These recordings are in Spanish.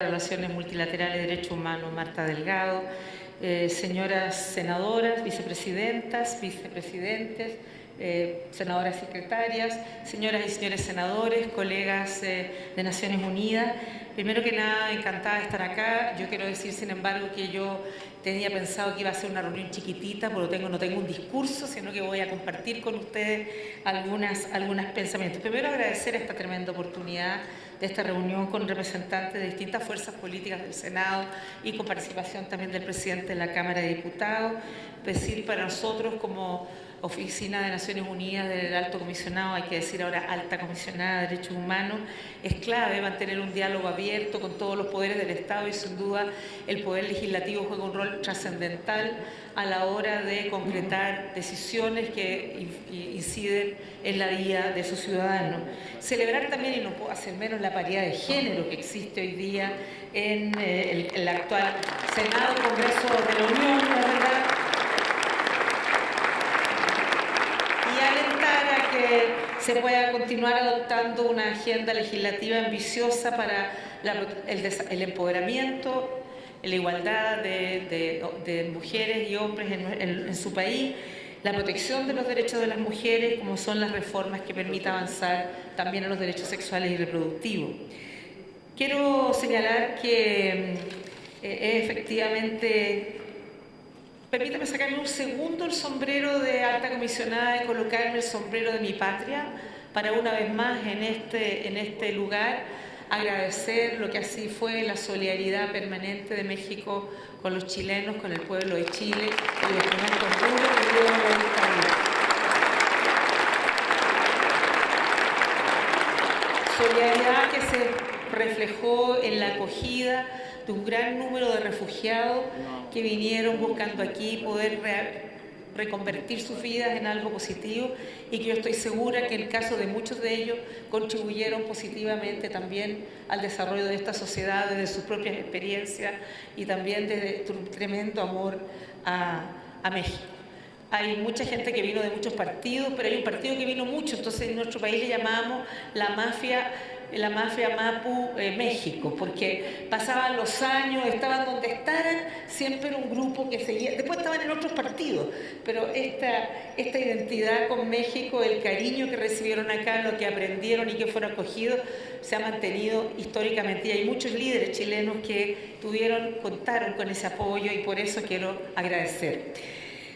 Relaciones Multilaterales y Derechos Humanos, Marta Delgado, señoras senadoras, vicepresidentas, vicepresidentes, senadoras secretarias, señoras y señores senadores, colegas de Naciones Unidas. Primero que nada, encantada de estar acá. Yo quiero decir, sin embargo, que yo tenía pensado que iba a ser una reunión chiquitita, porque no tengo un discurso, sino que voy a compartir con ustedes algunos pensamientos. Primero, agradecer esta tremenda oportunidad de esta reunión con representantes de distintas fuerzas políticas del Senado y con participación también del presidente de la Cámara de Diputados. Decir para nosotros como Oficina de Naciones Unidas del Alto Comisionado, hay que decir ahora Alta Comisionada de Derechos Humanos, es clave mantener un diálogo abierto con todos los poderes del Estado y sin duda el Poder Legislativo juega un rol trascendental a la hora de concretar decisiones que inciden en la vida de sus ciudadanos. Celebrar también, y no puedo hacer menos, la paridad de género que existe hoy día en el actual Senado, Congreso de la Unión, la verdad, y alentar a que se pueda continuar adoptando una agenda legislativa ambiciosa para el empoderamiento, la igualdad de mujeres y hombres en su país, la protección de los derechos de las mujeres, como son las reformas que permitan avanzar también en los derechos sexuales y reproductivos. Quiero señalar que efectivamente, permítame sacarme un segundo el sombrero de alta comisionada y colocarme el sombrero de mi patria para una vez más en este lugar agradecer lo que así fue la solidaridad permanente de México con los chilenos, con el pueblo de Chile y los momentos duros que vivieron la dictadura. Solidaridad que se reflejó en la acogida de un gran número de refugiados que vinieron buscando aquí poder reconvertir sus vidas en algo positivo y que yo estoy segura que en el caso de muchos de ellos contribuyeron positivamente también al desarrollo de esta sociedad desde sus propias experiencias y también desde un tremendo amor a México. Hay mucha gente que vino de muchos partidos, pero hay un partido que vino mucho, entonces en nuestro país le llamamos la mafia Mapu México, porque pasaban los años, estaban donde estaban, siempre era un grupo que seguía, después estaban en otros partidos, pero esta identidad con México, el cariño que recibieron acá, lo que aprendieron y que fueron acogidos, se ha mantenido históricamente y hay muchos líderes chilenos que contaron con ese apoyo y por eso quiero agradecer.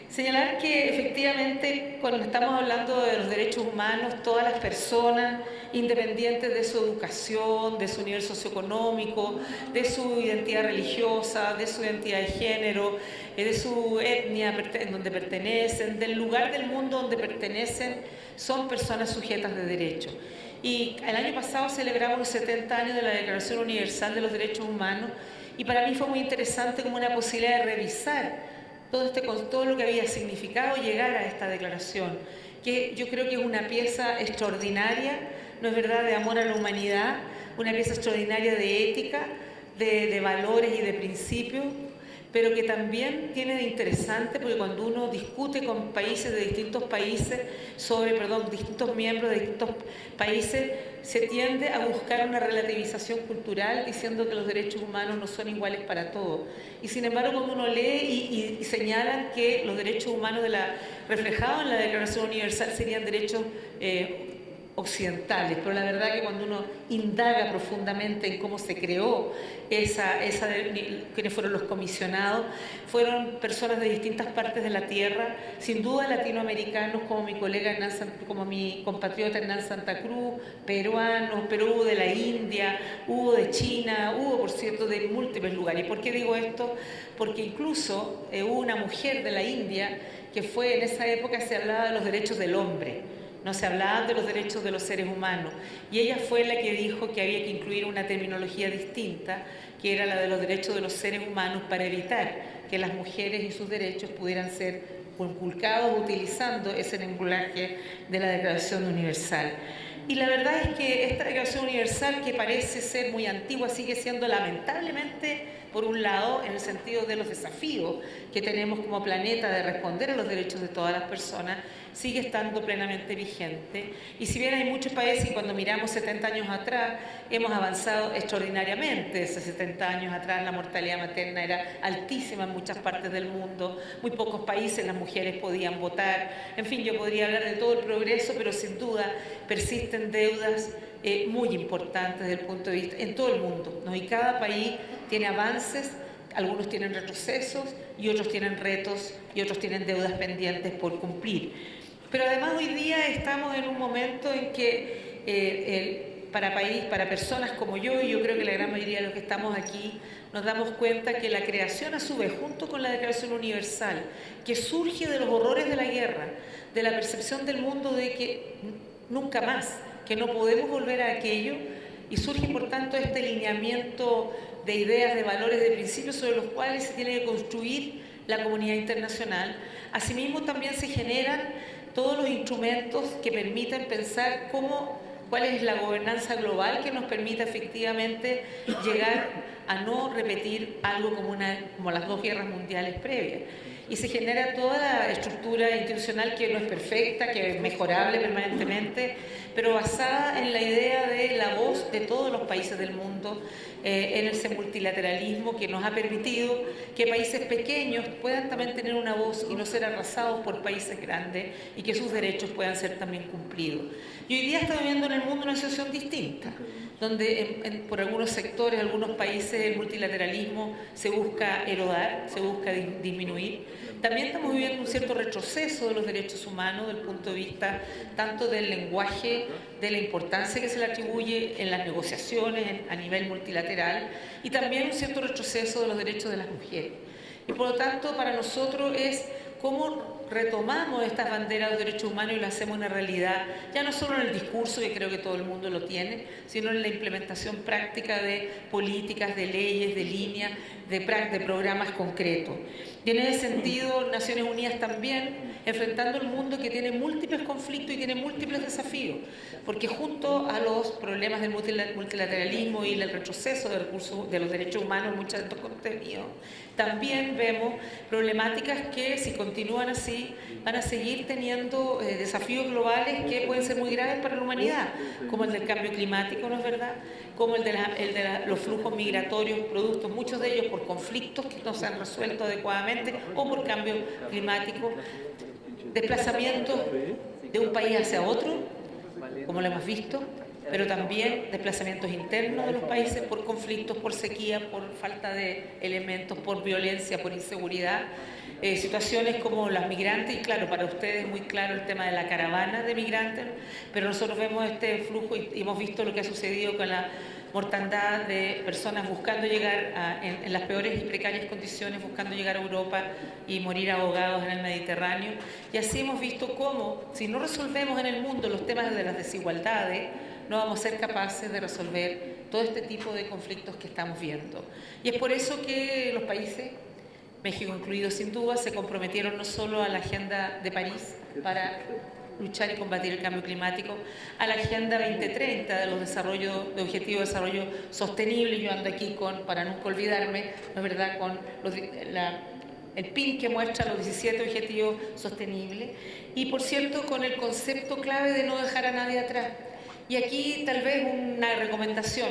Señalar que efectivamente cuando estamos hablando de los derechos humanos, todas las personas, independientes de su educación, de su nivel socioeconómico, de su identidad religiosa, de su identidad de género, de su etnia en donde pertenecen, del lugar del mundo donde pertenecen, son personas sujetas de derechos. Y el año pasado celebramos los 70 años de la Declaración Universal de los Derechos Humanos y para mí fue muy interesante como una posibilidad de revisar todo lo que había significado llegar a esta declaración, que yo creo que es una pieza extraordinaria, no es verdad, de amor a la humanidad, una pieza extraordinaria de ética, de valores y de principios, pero que también tiene de interesante porque cuando uno discute con distintos miembros de distintos países, se tiende a buscar una relativización cultural diciendo que los derechos humanos no son iguales para todos. Y sin embargo, cuando uno lee y señalan que los derechos humanos reflejados en la Declaración Universal serían derechos occidentales, pero la verdad que cuando uno indaga profundamente en cómo se creó quienes fueron los comisionados, fueron personas de distintas partes de la tierra, sin duda latinoamericanos como mi colega como mi compatriota Hernán Santa Cruz, peruanos, pero hubo de la India, hubo de China, hubo por cierto de múltiples lugares. ¿Y por qué digo esto? Porque incluso hubo una mujer de la India que fue, en esa época se hablaba de los derechos del hombre, no se hablaba de los derechos de los seres humanos, y ella fue la que dijo que había que incluir una terminología distinta, que era la de los derechos de los seres humanos, para evitar que las mujeres y sus derechos pudieran ser conculcados utilizando ese lenguaje de la Declaración Universal. Y la verdad es que esta Declaración Universal, que parece ser muy antigua, sigue siendo lamentablemente, por un lado, en el sentido de los desafíos que tenemos como planeta de responder a los derechos de todas las personas, sigue estando plenamente vigente. Y si bien hay muchos países, y cuando miramos 70 años atrás, hemos avanzado extraordinariamente. Hace 70 años atrás la mortalidad materna era altísima en muchas partes del mundo, muy pocos países las mujeres podían votar. En fin, yo podría hablar de todo el progreso, pero sin duda persisten deudas muy importantes desde el punto de vista en todo el mundo, ¿no? Y cada país tiene avances, algunos tienen retrocesos y otros tienen retos y otros tienen deudas pendientes por cumplir. Pero además hoy día estamos en un momento en que para personas como yo, y yo creo que la gran mayoría de los que estamos aquí, nos damos cuenta que la creación a su vez, junto con la Declaración Universal, que surge de los horrores de la guerra, de la percepción del mundo de que nunca más, que no podemos volver a aquello, y surge por tanto este lineamiento de ideas, de valores, de principios sobre los cuales se tiene que construir la comunidad internacional. Asimismo también se generan todos los instrumentos que permiten pensar cuál es la gobernanza global que nos permita efectivamente llegar a no repetir algo como las dos guerras mundiales previas. Y se genera toda la estructura institucional que no es perfecta, que es mejorable permanentemente, pero basada en la idea de la voz de todos los países del mundo, en ese multilateralismo que nos ha permitido que países pequeños puedan también tener una voz y no ser arrasados por países grandes y que sus derechos puedan ser también cumplidos. Y hoy día está viviendo en el mundo una situación distinta, donde por algunos sectores, algunos países, el multilateralismo se busca erodar, se busca disminuir. También estamos viviendo un cierto retroceso de los derechos humanos desde el punto de vista tanto del lenguaje, de la importancia que se le atribuye en las negociaciones a nivel multilateral, y también un cierto retroceso de los derechos de las mujeres. Y por lo tanto, para nosotros es cómo retomamos estas banderas de los derechos humanos y lo hacemos una realidad, ya no solo en el discurso, que creo que todo el mundo lo tiene, sino en la implementación práctica de políticas, de leyes, de líneas, de programas concretos. Y en ese sentido, Naciones Unidas también, enfrentando el mundo que tiene múltiples conflictos y tiene múltiples desafíos, porque junto a los problemas del multilateralismo y el retroceso de recursos de los derechos humanos en muchos de estos contenidos, también vemos problemáticas que, si continúan así, van a seguir teniendo desafíos globales que pueden ser muy graves para la humanidad, como el del cambio climático, ¿no es verdad?, como el de los flujos migratorios, productos, muchos de ellos por conflictos que no se han resuelto adecuadamente o por cambio climático, desplazamientos de un país hacia otro, como lo hemos visto, pero también desplazamientos internos de los países por conflictos, por sequía, por falta de elementos, por violencia, por inseguridad, situaciones como las migrantes, y claro, para ustedes es muy claro el tema de la caravana de migrantes, pero nosotros vemos este flujo y hemos visto lo que ha sucedido con la mortandad de personas buscando llegar en las peores y precarias condiciones, buscando llegar a Europa y morir ahogados en el Mediterráneo. Y así hemos visto cómo, si no resolvemos en el mundo los temas de las desigualdades, no vamos a ser capaces de resolver todo este tipo de conflictos que estamos viendo. Y es por eso que los países, México incluido sin duda, se comprometieron no solo a la Agenda de París para luchar y combatir el cambio climático, a la Agenda 2030 de los Objetivos de Desarrollo Sostenible. Yo ando aquí para nunca olvidarme, ¿no es verdad?, con el PIN que muestra los 17 objetivos sostenibles, y por cierto con el concepto clave de no dejar a nadie atrás. Y aquí tal vez una recomendación,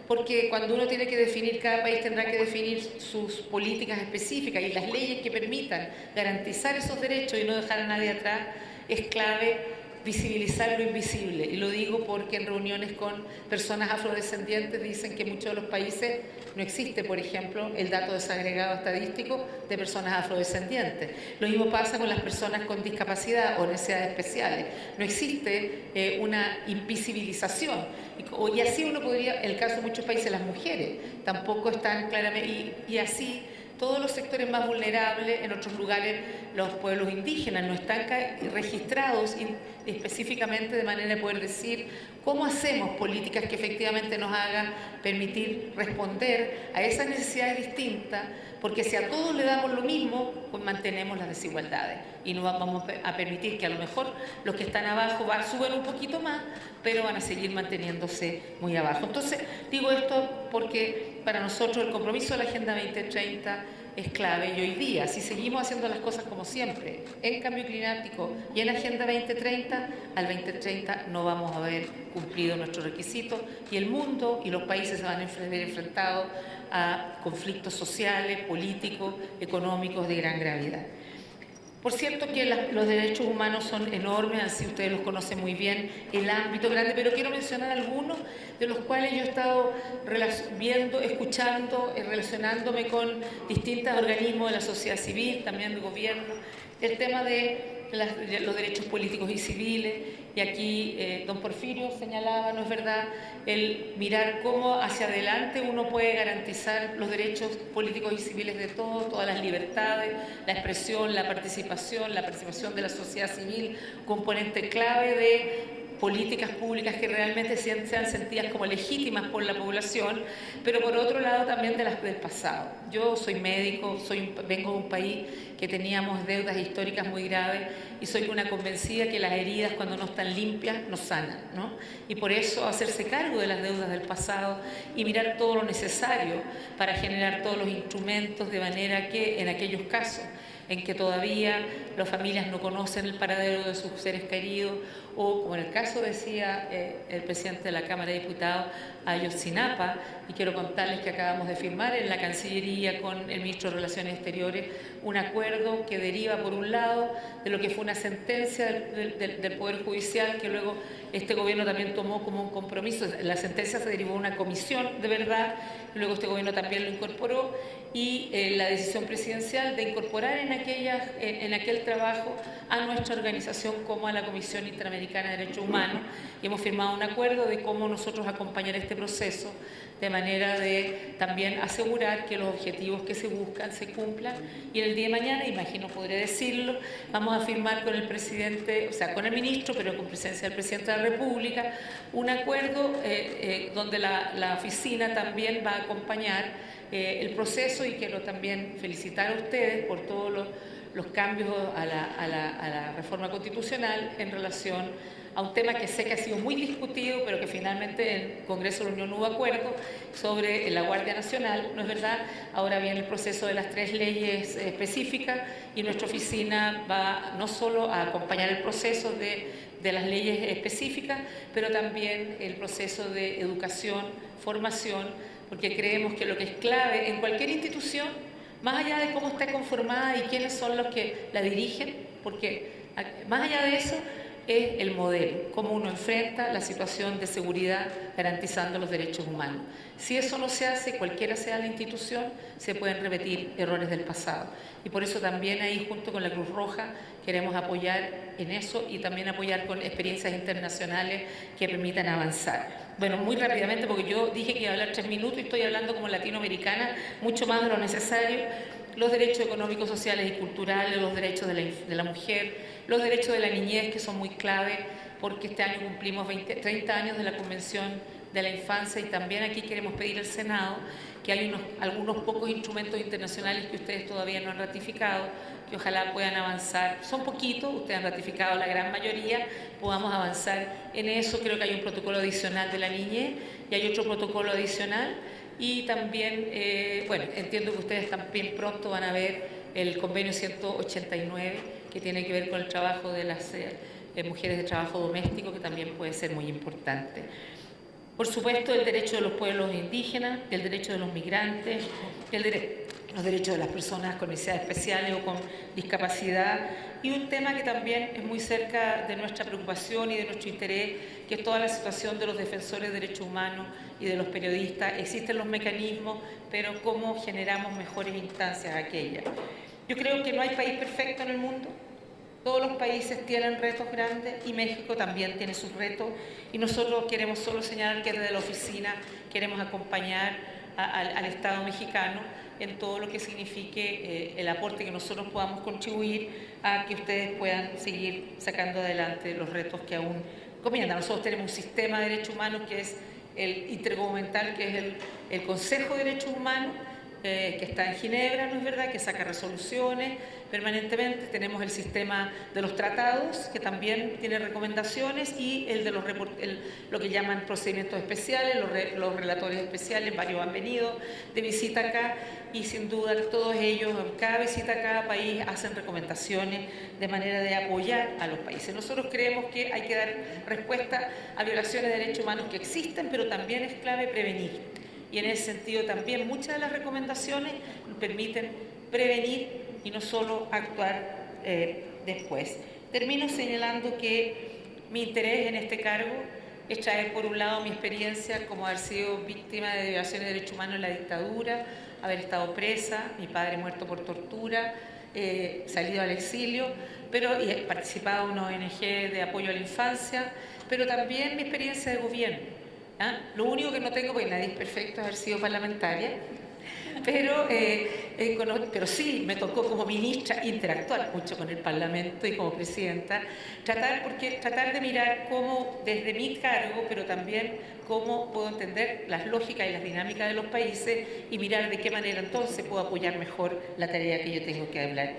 porque cuando uno tiene que definir, cada país tendrá que definir sus políticas específicas y las leyes que permitan garantizar esos derechos y no dejar a nadie atrás, es clave visibilizar lo invisible. Y lo digo porque en reuniones con personas afrodescendientes dicen que en muchos de los países no existe, por ejemplo, el dato desagregado estadístico de personas afrodescendientes. Lo mismo pasa con las personas con discapacidad o necesidades especiales. No existe una invisibilización. Y así uno podría, en el caso de muchos países, las mujeres tampoco están claramente, y así todos los sectores más vulnerables, en otros lugares los pueblos indígenas no están registrados específicamente de manera de poder decir cómo hacemos políticas que efectivamente nos hagan permitir responder a esas necesidades distintas, porque si a todos le damos lo mismo, pues mantenemos las desigualdades y no vamos a permitir que a lo mejor los que están abajo suben un poquito más, pero van a seguir manteniéndose muy abajo. Entonces, digo esto porque para nosotros el compromiso de la Agenda 2030 es clave y hoy día, si seguimos haciendo las cosas como siempre, en cambio climático y en Agenda 2030, al 2030 no vamos a haber cumplido nuestros requisitos y el mundo y los países se van a ver enfrentados a conflictos sociales, políticos, económicos de gran gravedad. Por cierto que los derechos humanos son enormes, así ustedes los conocen muy bien, el ámbito grande, pero quiero mencionar algunos de los cuales yo he estado viendo, escuchando, relacionándome con distintos organismos de la sociedad civil, también del gobierno, el tema de los derechos políticos y civiles, y aquí don Porfirio señalaba, ¿no es verdad?, el mirar cómo hacia adelante uno puede garantizar los derechos políticos y civiles de todos, todas las libertades, la expresión, la participación de la sociedad civil, componente clave de políticas públicas que realmente sean sentidas como legítimas por la población, pero por otro lado también de las del pasado. Yo soy médico, vengo de un país que teníamos deudas históricas muy graves y soy una convencida que las heridas cuando no están limpias no sanan, ¿no? Y por eso hacerse cargo de las deudas del pasado y mirar todo lo necesario para generar todos los instrumentos de manera que en aquellos casos en que todavía las familias no conocen el paradero de sus seres queridos, o como en el caso decía el presidente de la Cámara de Diputados, Ayotzinapa, y quiero contarles que acabamos de firmar en la Cancillería con el Ministro de Relaciones Exteriores un acuerdo que deriva, por un lado, de lo que fue una sentencia del Poder Judicial, que luego este gobierno también tomó como un compromiso. La sentencia se derivó de una comisión de verdad, luego este gobierno también lo incorporó, y la decisión presidencial de incorporar en aquel trabajo a nuestra organización como a la Comisión Interamericana de Derechos Humanos, y hemos firmado un acuerdo de cómo nosotros acompañar este proceso de manera de también asegurar que los objetivos que se buscan se cumplan. Y en el día de mañana, imagino podré decirlo, vamos a firmar con el presidente, o sea, con el ministro, pero con presencia del presidente de la República, un acuerdo donde la oficina también va a acompañar el proceso, y quiero también felicitar a ustedes por todos los cambios a la reforma constitucional en relación a un tema que sé que ha sido muy discutido, pero que finalmente en el Congreso de la Unión hubo acuerdo sobre la Guardia Nacional, ¿no es verdad? Ahora viene el proceso de las 3 leyes específicas y nuestra oficina va no solo a acompañar el proceso de las leyes específicas, pero también el proceso de educación, formación, porque creemos que lo que es clave en cualquier institución, más allá de cómo está conformada y quiénes son los que la dirigen, porque más allá de eso es el modelo, cómo uno enfrenta la situación de seguridad garantizando los derechos humanos. Si eso no se hace, cualquiera sea la institución, se pueden repetir errores del pasado. Y por eso también ahí, junto con la Cruz Roja, queremos apoyar en eso y también apoyar con experiencias internacionales que permitan avanzar. Bueno, muy rápidamente, porque yo dije que iba a hablar 3 minutos y estoy hablando como latinoamericana, mucho más de lo necesario. Los derechos económicos, sociales y culturales, los derechos de la mujer, los derechos de la niñez, que son muy clave, porque este año cumplimos 30 años de la Convención de la Infancia, y también aquí queremos pedir al Senado que hay algunos pocos instrumentos internacionales que ustedes todavía no han ratificado, que ojalá puedan avanzar. Son poquitos, ustedes han ratificado la gran mayoría, podamos avanzar en eso. Creo que hay un protocolo adicional de la niñez y hay otro protocolo adicional. Y también, bueno, entiendo que ustedes también pronto van a ver el convenio 189, que tiene que ver con el trabajo de las mujeres de trabajo doméstico, que también puede ser muy importante. Por supuesto, el derecho de los pueblos indígenas, el derecho de los migrantes, los derechos de las personas con necesidades especiales o con discapacidad, y un tema que también es muy cerca de nuestra preocupación y de nuestro interés, que es toda la situación de los defensores de derechos humanos y de los periodistas. Existen los mecanismos, pero ¿cómo generamos mejores instancias aquellas? Yo creo que no hay país perfecto en el mundo. Todos los países tienen retos grandes y México también tiene sus retos, y nosotros queremos solo señalar que desde la oficina queremos acompañar al Estado mexicano en todo lo que signifique el aporte que nosotros podamos contribuir a que ustedes puedan seguir sacando adelante los retos que aún comienzan. Nosotros tenemos un sistema de derechos humanos que es el intergubernamental, que es el Consejo de Derechos Humanos, que está en Ginebra, ¿no es verdad?, que saca resoluciones permanentemente. Tenemos el sistema de los tratados, que también tiene recomendaciones, y el de lo que llaman procedimientos especiales, los relatores especiales. Varios han venido de visita acá, y sin duda todos ellos, en cada visita a cada país, hacen recomendaciones de manera de apoyar a los países. Nosotros creemos que hay que dar respuesta a violaciones de derechos humanos que existen, pero también es clave prevenir. Y en ese sentido también muchas de las recomendaciones nos permiten prevenir y no solo actuar después. Termino señalando que mi interés en este cargo es traer, por un lado, mi experiencia como haber sido víctima de violaciones de derechos humanos en la dictadura, haber estado presa, mi padre muerto por tortura, salido al exilio, y he participado en una ONG de apoyo a la infancia, pero también mi experiencia de gobierno. Lo único que no tengo, porque nadie es perfecto, es haber sido parlamentaria, pero sí me tocó como ministra interactuar mucho con el Parlamento y como presidenta, tratar de mirar cómo desde mi cargo, pero también cómo puedo entender las lógicas y las dinámicas de los países y mirar de qué manera entonces puedo apoyar mejor la tarea que yo tengo que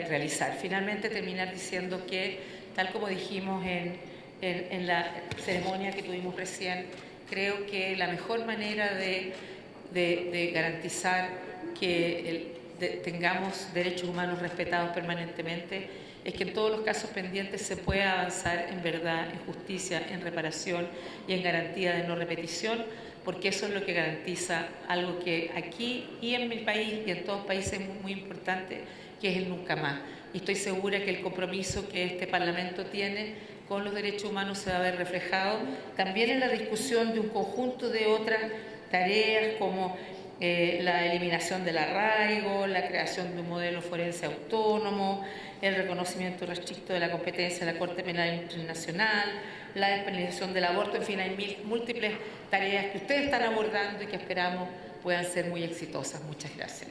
realizar. Finalmente terminar diciendo que, tal como dijimos en la ceremonia que tuvimos recién, creo que la mejor manera de garantizar que tengamos derechos humanos respetados permanentemente es que en todos los casos pendientes se pueda avanzar en verdad, en justicia, en reparación y en garantía de no repetición, porque eso es lo que garantiza algo que aquí y en mi país y en todos los países es muy importante, que es el nunca más. Y estoy segura que el compromiso que este Parlamento tiene con los derechos humanos se va a ver reflejado también en la discusión de un conjunto de otras tareas como la eliminación del arraigo, la creación de un modelo forense autónomo, el reconocimiento restricto de la competencia de la Corte Penal Internacional, la despenalización del aborto. En fin, hay múltiples tareas que ustedes están abordando y que esperamos puedan ser muy exitosas. Muchas gracias.